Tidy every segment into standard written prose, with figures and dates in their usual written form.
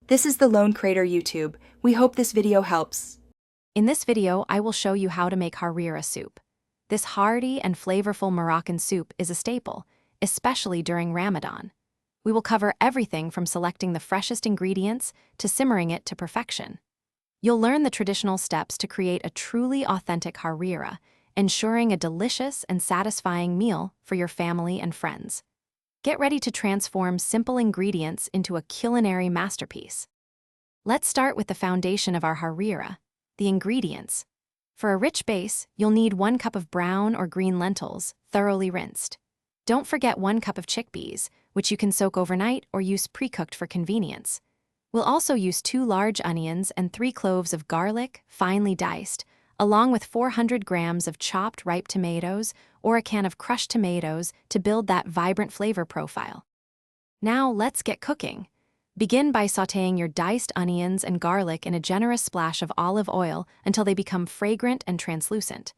This is the Lone Crater YouTube. We hope this video helps. In this video, I will show you how to make harira soup. This hearty and flavorful Moroccan soup is a staple, especially during Ramadan. We will cover everything from selecting the freshest ingredients to simmering it to perfection. You'll learn the traditional steps to create a truly authentic harira, ensuring a delicious and satisfying meal for your family and friends. Get ready to transform simple ingredients into a culinary masterpiece. Let's start with the foundation of our harira, the ingredients. For a rich base, you'll need 1 cup of brown or green lentils, thoroughly rinsed. Don't forget 1 cup of chickpeas, which you can soak overnight or use pre-cooked for convenience. We'll also use 2 large onions and 3 cloves of garlic, finely diced, along with 400 grams of chopped ripe tomatoes or a can of crushed tomatoes to build that vibrant flavor profile. Now let's get cooking. Begin by sautéing your diced onions and garlic in a generous splash of olive oil until they become fragrant and translucent.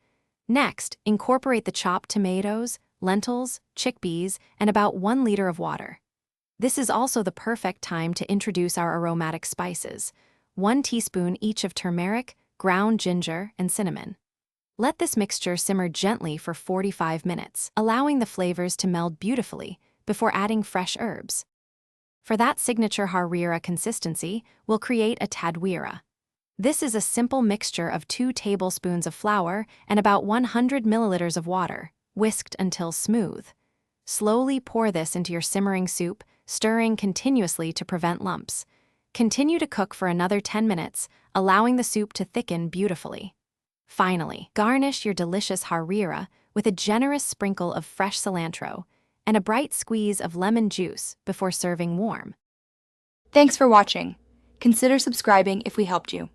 Next, incorporate the chopped tomatoes, lentils, chickpeas, and about 1 liter of water. This is also the perfect time to introduce our aromatic spices, 1 teaspoon each of turmeric, ground ginger, and cinnamon. Let this mixture simmer gently for 45 minutes, allowing the flavors to meld beautifully before adding fresh herbs. For that signature harira consistency, we'll create a tadwira. This is a simple mixture of 2 tablespoons of flour and about 100 milliliters of water, whisked until smooth. Slowly pour this into your simmering soup, stirring continuously to prevent lumps. Continue to cook for another 10 minutes, allowing the soup to thicken beautifully. Finally, garnish your delicious harira with a generous sprinkle of fresh cilantro and a bright squeeze of lemon juice before serving warm. Thanks for watching. Consider subscribing if we helped you.